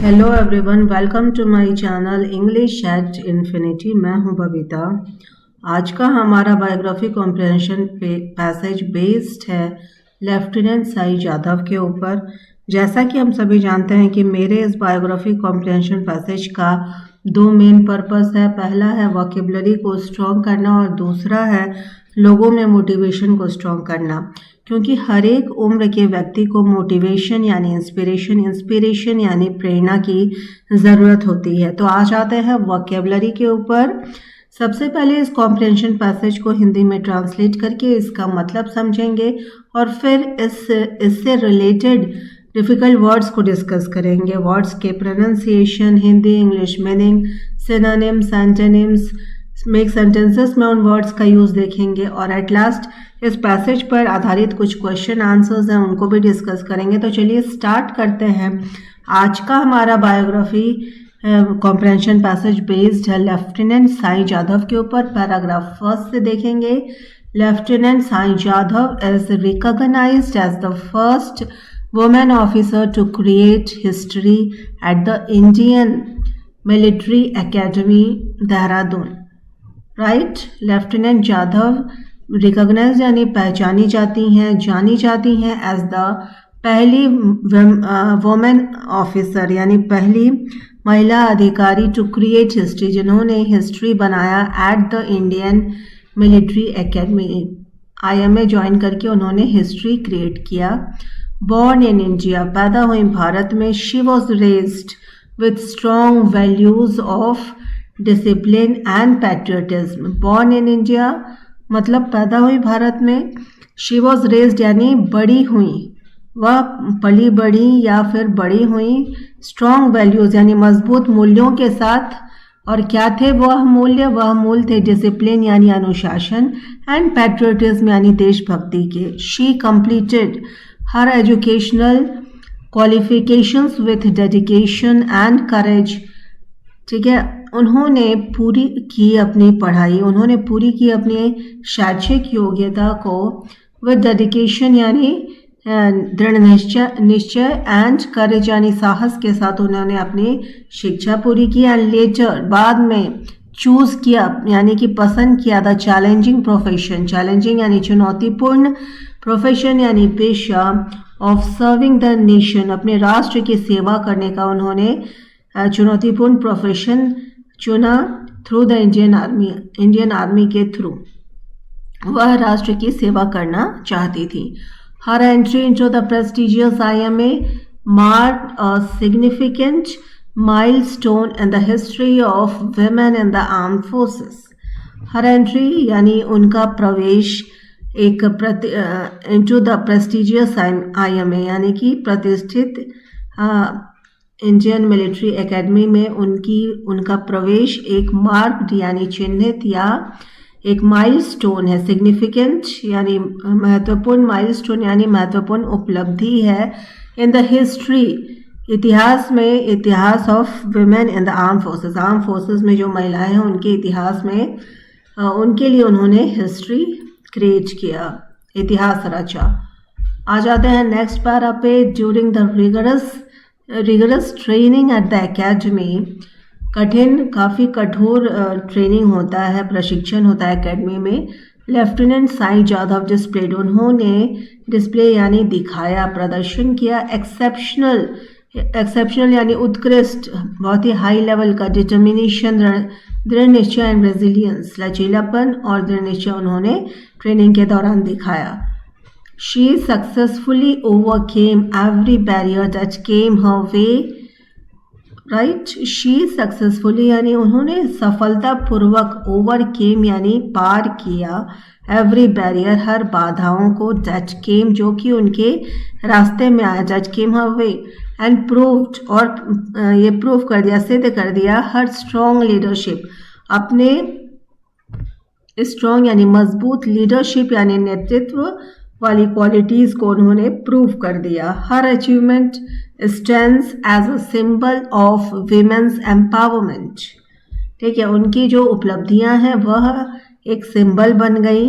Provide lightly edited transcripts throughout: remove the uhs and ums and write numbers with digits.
Hello everyone, welcome to my channel English at infinity. मैं हूं बबीता। आज का हमारा बायोग्राफी कॉम्प्रिहेंशन पैसेज बेस्ड है लेफ्टिनेंट साई जाधव के ऊपर। जैसा कि हम सभी जानते हैं कि मेरे इस बायोग्राफी कॉम्प्रिहेंशन पैसेज का दो मेन पर्पस है। पहला है वोकेबलरी को स्ट्रॉन्ग करना और दूसरा है लोगों में मोटिवेशन को स्ट्रॉन्ग करना, क्योंकि हर एक उम्र के व्यक्ति को मोटिवेशन यानी इंस्पिरेशन यानी प्रेरणा की ज़रूरत होती है। तो आज आते हैं वोकेबलरी के ऊपर। सबसे पहले इस कॉम्प्रिहेंशन पैसेज को हिंदी में ट्रांसलेट करके इसका मतलब समझेंगे और फिर इससे रिलेटेड डिफ़िकल्ट वर्ड्स को डिस्कस करेंगे। वर्ड्स के pronunciation, Hindi English meaning, synonyms, antonyms, make sentences में उन वर्ड्स का यूज़ देखेंगे और एट लास्ट इस पैसेज पर आधारित कुछ क्वेश्चन आंसर्स हैं उनको भी डिस्कस करेंगे। तो चलिए स्टार्ट करते हैं। आज का हमारा बायोग्राफी कॉम्प्रिहेंशन पैसेज बेस्ड है लेफ्टिनेंट साई जाधव के ऊपर। पैराग्राफ फर्स्ट से देखेंगे। Lieutenant Sai Jadhav is recognised as the first women officer to create history at the Indian military academy, Dehradun. Right, lieutenant Jadhav recognise यानी पहचानी जाती हैं एज द पहली वुमेन ऑफिसर यानी पहली महिला अधिकारी टू क्रिएट हिस्ट्री, जिन्होंने हिस्ट्री बनाया at the Indian military academy. IMA join करके उन्होंने हिस्ट्री क्रिएट किया। बॉर्न इन इंडिया, पैदा हुई भारत में। She was raised with strong values of discipline and patriotism. Born in India मतलब पैदा हुई भारत में। शी वॉज रेज्ड यानी बड़ी हुई, वह पली बड़ी या फिर बड़ी हुई। स्ट्रॉन्ग वैल्यूज यानी मजबूत मूल्यों के साथ। और क्या थे वह मूल्य? वह मूल्य थे डिसिप्लिन यानी अनुशासन एंड पैट्रियटिज्म यानी देशभक्ति के। She completed her educational qualifications with dedication and courage. ठीक है, उन्होंने पूरी की अपनी पढ़ाई, उन्होंने पूरी की अपनी शैक्षिक योग्यता को विद डेडिकेशन यानी दृढ़ निश्चय एंड करेज यानी साहस के साथ उन्होंने अपनी शिक्षा पूरी की। एंड लेटर बाद में चूज किया यानी कि पसंद किया द चैलेंजिंग प्रोफेशन, चैलेंजिंग यानी चुनौतीपूर्ण, प्रोफेशन यानी पेशा, ऑफ सर्विंग द नेशन अपने राष्ट्र की सेवा करने का उन्होंने चुनौतीपूर्ण प्रोफेशन चुना थ्रू द इंडियन आर्मी के थ्रू वह राष्ट्र की सेवा करना चाहती थी। Her entry into the prestigious IMA marked a significant milestone in the history of women in the armed forces. Her entry यानी उनका प्रवेश एक इनटू द प्रेस्टिजियस IMA यानी कि प्रतिष्ठित इंडियन मिलिट्री एकेडमी में उनका प्रवेश एक मार्क्ड यानी चिन्हित या एक माइलस्टोन है। सिग्निफिकेंट यानी महत्वपूर्ण, माइलस्टोन यानी महत्वपूर्ण उपलब्धि है। इन द हिस्ट्री इतिहास में, इतिहास of women in the arm forces में जो महिलाएं हैं उनके इतिहास में उनके लिए उन्होंने हिस्ट्री क्रिएट किया, इतिहास रचा। आ जाते हैं नेक्स्ट पैरा पे। During the rigorous training at the academy, काफ़ी कठोर ट्रेनिंग होता है, प्रशिक्षण होता है एकेडमी में। लेफ्टिनेंट साई जाधव डिस्प्लेड उन्होंने डिस्प्ले यानी दिखाया, प्रदर्शन किया। एक्सेप्शनल यानी उत्कृष्ट, बहुत ही हाई लेवल का। डिटर्मिनेशन दृढ़ निश्चय एंड रेजिलियंस, लचीलापन और दृढ़ निश्चय उन्होंने ट्रेनिंग के दौरान दिखाया। She successfully overcame every barrier that came her way. Right? She successfully यानी उन्होंने सफलतापूर्वक overcame यानी पार किया every barrier हर बाधाओं को, that came जो कि उनके रास्ते में आया, that came her way, and proved और ये प्रूव कर दिया, सिद्ध कर दिया हर strong leadership, अपने स्ट्रॉन्ग यानी मजबूत, लीडरशिप यानी नेतृत्व वाली क्वालिटीज को उन्होंने प्रूव कर दिया। हर achievement stands as a symbol of women's empowerment. ठीक है, उनकी जो उपलब्धियां हैं वह एक सिंबल बन गई,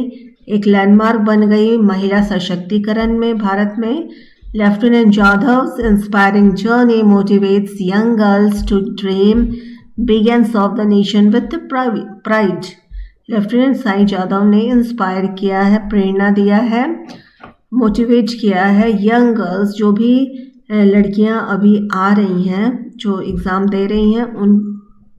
एक लैंडमार्क बन गई महिला सशक्तिकरण में भारत में। Lieutenant Jadhav's inspiring journey motivates young girls to dream big and serve the nation with pride. Lieutenant Sai Jadhav ने इंस्पायर किया है, प्रेरणा दिया है, मोटिवेट किया है यंग गर्ल्स, जो भी लड़कियां अभी आ रही हैं, जो एग्ज़ाम दे रही हैं,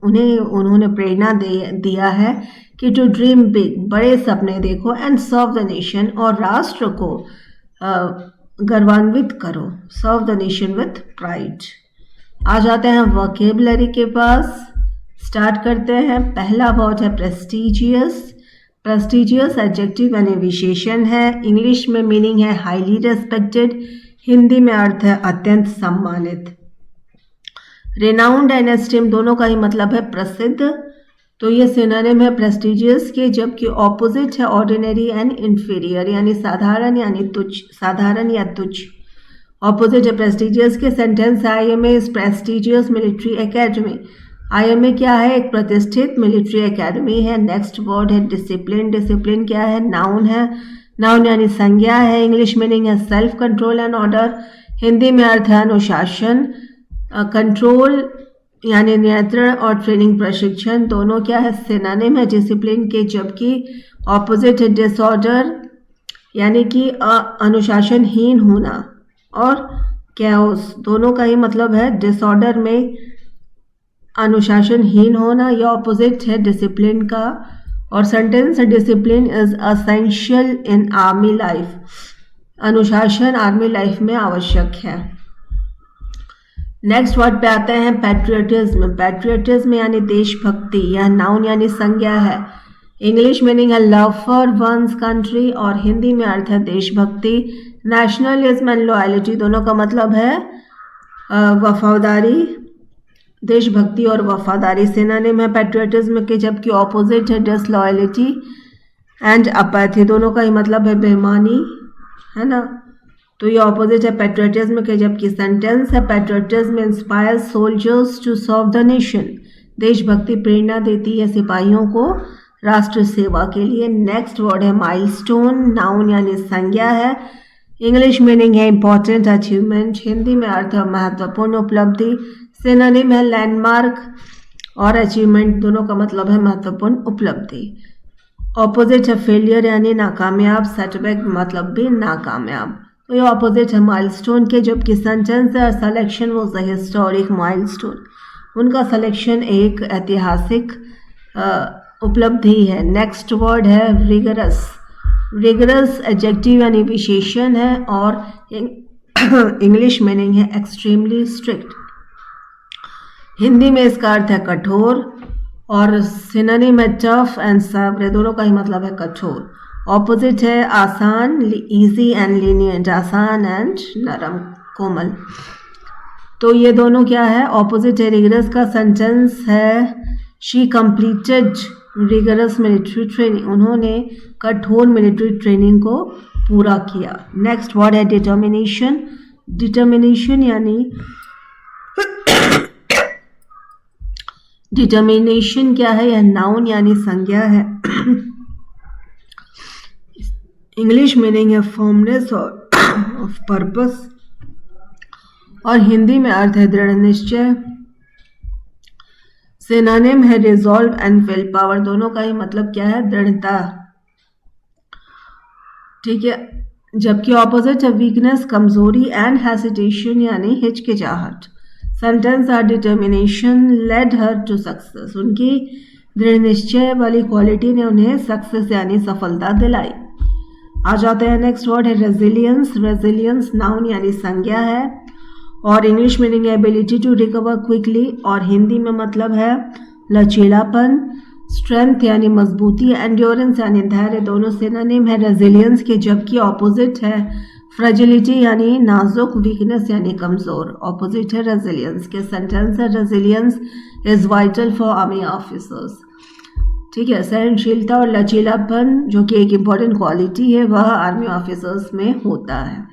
उन्होंने प्रेरणा दिया है कि टू ड्रीम बिग, बड़े सपने देखो, एंड सर्व द नेशन, और राष्ट्र को गर्वान्वित करो, serve the nation with pride. आ जाते हैं वोकेबलरी के पास, स्टार्ट करते हैं। पहला वर्ड है प्रेस्टिजियस। प्रेस्टिजियस एडजेक्टिव यानी विशेषण है, इंग्लिश में मीनिंग है हाईली रेस्पेक्टेड, हिंदी में अर्थ है अत्यंत सम्मानित। रेनाउंड एंड एस्टीम दोनों का ही मतलब है प्रसिद्ध, तो ये सिनोनिम है प्रेस्टिजियस के, जबकि ऑपोजिट है ऑर्डिनरी एंड इन्फीरियर यानी साधारण यानी तुच्छ, साधारण या तुच्छ। ऑपोजिट है प्रेस्टिजियस के। सेंटेंस है IMA is prestigious military academy. IMA क्या है? एक प्रतिष्ठित मिलिट्री एकेडमी है। नेक्स्ट वर्ड है डिसिप्लिन। डिसिप्लिन क्या है? नाउन है, नाउन यानी संज्ञा है, इंग्लिश मीनिंग है self control and order, Hindi में अर्थ है अनुशासन। कंट्रोल यानी नियंत्रण और ट्रेनिंग प्रशिक्षण दोनों क्या है? सिनोनिम है डिसिप्लिन के, जबकि ऑपोजिट है डिसऑर्डर यानी कि अनुशासनहीन होना, और कैओस दोनों का ही मतलब है डिसऑर्डर में अनुशासनहीन होना, यह ऑपोजिट है डिसिप्लिन का। और सेंटेंस है discipline is essential in army life, अनुशासन आर्मी लाइफ में आवश्यक है। नेक्स्ट वर्ड पे आते हैं पैट्रियटिज्म। पैट्रियटिज्म यानी देशभक्ति, यह नाउन यानी संज्ञा है, इंग्लिश मीनिंग है लव फॉर वंस कंट्री, और हिंदी में अर्थ है देशभक्ति। नेशनलिज्म एंड लॉयल्टी दोनों का मतलब है वफादारी, देशभक्ति और वफादारी सिनोनिम है पैट्रियटिज्म के, जबकि ऑपोजिट है डिसलॉयल्टी एंड अपैथी, दोनों का ही मतलब है बेईमानी, है ना। तो ये ऑपोजिट है पैट्रियटिज्म के, जबकि सेंटेंस है patriotism inspires soldiers to serve the nation, देशभक्ति प्रेरणा देती है सिपाहियों को राष्ट्र सेवा के लिए। नेक्स्ट वर्ड है माइलस्टोन, नाउन यानी संज्ञा है, इंग्लिश मीनिंग है इंपॉर्टेंट अचीवमेंट, हिंदी में अर्थ है महत्वपूर्ण उपलब्धि। सिनोनिम है लैंडमार्क और अचीवमेंट, दोनों का मतलब है महत्वपूर्ण उपलब्धि। ऑपोजिट है फेलियर यानी नाकामयाब, सेटबैक मतलब भी नाकामयाब, तो ये ऑपोजिट है माइलस्टोन के, जबकि सेंटेंस है selection was a historic milestone, उनका सिलेक्शन एक ऐतिहासिक उपलब्धि है। नेक्स्ट वर्ड है रिगरस। रिगरस एडजेक्टिव यानी विशेषण है, और इंग्लिश मीनिंग है एक्सट्रीमली स्ट्रिक्ट, हिंदी में इसका अर्थ है कठोर, और सिनोनिम है टफ एंड सब्र, दोनों का ही मतलब है कठोर। ऑपोजिट है आसान, इजी एंड लीनियंट, आसान एंड नरम कोमल, तो ये दोनों क्या है? ऑपोजिट है रिगरस का। सेंटेंस है she completed rigorous military training, उन्होंने कठोर मिलिट्री ट्रेनिंग को पूरा किया। नेक्स्ट वर्ड है डिटर्मिनेशन। डिटर्मिनेशन यानी डिटर्मिनेशन क्या है? यह नाउन यानी संज्ञा है, इंग्लिश मीनिंग है फर्मनेस ऑफ पर्पस, और हिंदी में अर्थ है दृढ़ निश्चय। सिनोनिम है रिजॉल्व एंड विल पावर, दोनों का ही मतलब क्या है? दृढ़ता, ठीक है, जबकि ऑपोजिट है वीकनेस कमजोरी एंड हेसिटेशन यानी हिचकिचाहट। Sentence are determination led her to success, उनकी दृढ़ निश्चय वाली क्वालिटी ने उन्हें सक्सेस यानी सफलता दिलाई। आ जाते हैं नेक्स्ट वर्ड है रेजिलियंस। रेजिलियंस नाउन यानी संज्ञा है, और इंग्लिश मीनिंग है एबिलिटी टू रिकवर क्विकली, और हिंदी में मतलब है लचीलापन। स्ट्रेंथ यानी मजबूती, एंड्योरेंस यानी धैर्य, दोनों सिनोनिम है रेजिलियंस के, जबकि ऑपोजिट है फ्रेजिलिटी यानी नाजुक, वीकनेस यानी कमजोर। ऑपोजिट है रेजिलियंस के। सेंटेंस है resilience is vital for army officers, ठीक है, सहनशीलता और लचीलापन जो कि एक इम्पॉर्टेंट क्वालिटी है वह आर्मी ऑफिसर्स में होता है,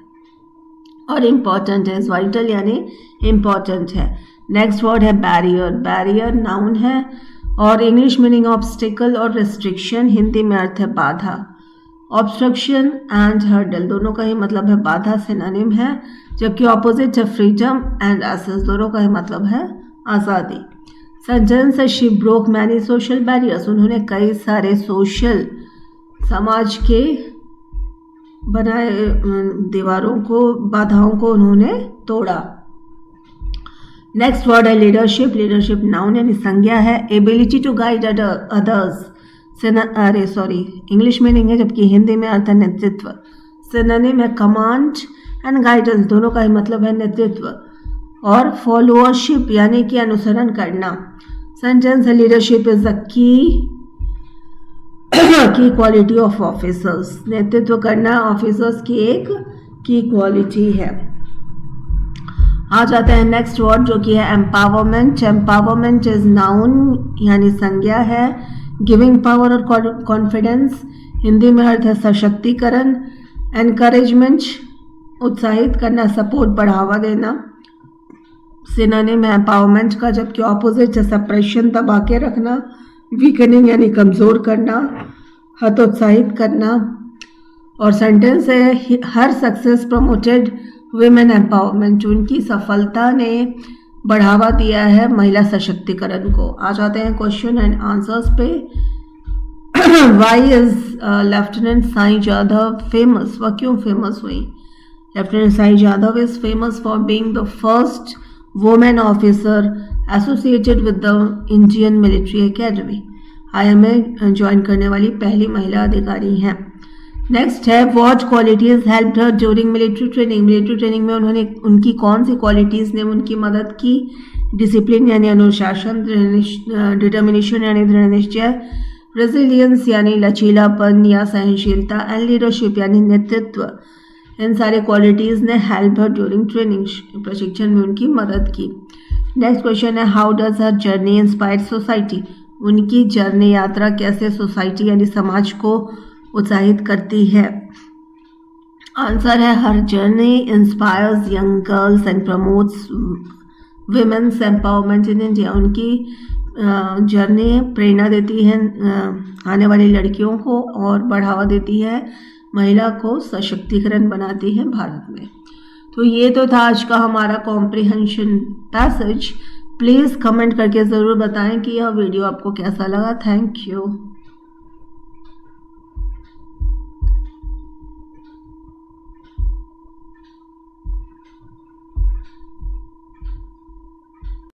और इम्पॉर्टेंट है, वाइटल यानी इम्पॉर्टेंट है। नेक्स्ट वर्ड है बैरियर। बैरियर नाउन है, और इंग्लिश मीनिंग ऑब्स्टिकल और रिस्ट्रिक्शन, हिंदी में अर्थ है बाधा। ऑब्स्ट्रक्शन एंड हर्डल, दोनों का ही मतलब है बाधा, सिनोनिम है। जबकि ऑपोजिट है फ्रीडम एंड एक्सेस, दोनों का ही मतलब है आज़ादी। सेंटेंस है she broke many social barriers, उन्होंने कई सारे सोशल समाज के बनाए दीवारों को, बाधाओं को उन्होंने तोड़ा। नेक्स्ट वर्ड है लीडरशिप। लीडरशिप नाउन यानी संज्ञा है। Ability to guide others, English meaning है, जबकि हिंदी में अर्थ है नेतृत्व। सिनोनिम है कमांड एंड गाइडेंस, दोनों का ही मतलब है नेतृत्व। और फॉलोअरशिप यानी कि अनुसरण करना। सेंटेंस है leadership is the key quality of officers, नेतृत्व करना ऑफिसर्स की एक की क्वालिटी है। आ जाते हैं नेक्स्ट वर्ड जो कि है एम्पावरमेंट। एम्पावरमेंट इज नाउन यानी संज्ञा है। गिविंग पावर और कॉन्फिडेंस, हिंदी में अर्थ है सशक्तिकरण। एनकरेजमेंट उत्साहित करना, सपोर्ट बढ़ावा देना। सिनोनिम है एम्पावरमेंट का, जबकि ऑपोजिट है सप्रेशन दबा के रखना। वीकनिंग यानी कमजोर करना, हतोत्साहित करना। और सेंटेंस है हर सक्सेस प्रमोटेड वुमेन एम्पावरमेंट, उनकी सफलता ने बढ़ावा दिया है महिला सशक्तिकरण को। आ जाते हैं क्वेश्चन एंड आंसर्स पे। Why is lieutenant Sai Jadhav famous, वह क्यों फेमस हुई? Lieutenant Sai Jadhav is famous for being the first women officer associated with the Indian military academy, IMA join करने वाली पहली महिला अधिकारी हैं। नेक्स्ट है what qualities helped her during military training. Military training में उन्होंने उनकी कौन सी क्वालिटीज़ ने उनकी मदद की? डिसिप्लिन यानी अनुशासन, डिटर्मिनेशन यानी दृढ़ निश्चय, रेजिलियंस यानी लचीलापन या सहनशीलता, एंड लीडरशिप यानी नेतृत्व। इन सारे क्वालिटीज़ ने हेल्प हर ड्यूरिंग ट्रेनिंग, प्रशिक्षण में उनकी मदद की। नेक्स्ट क्वेश्चन है how does her journey inspire society, उनकी जर्नी यात्रा कैसे सोसाइटी यानी समाज को उत्साहित करती है? आंसर है हर journey inspires young girls and promotes women's empowerment in India, उनकी जर्नी प्रेरणा देती है आने वाली लड़कियों को और बढ़ावा देती है महिला को, सशक्तिकरण बनाती है भारत में। तो ये तो था आज का हमारा कॉम्प्रिहेंशन पैसेज। प्लीज़ कमेंट करके ज़रूर बताएं कि यह वीडियो आपको कैसा लगा। Thank you.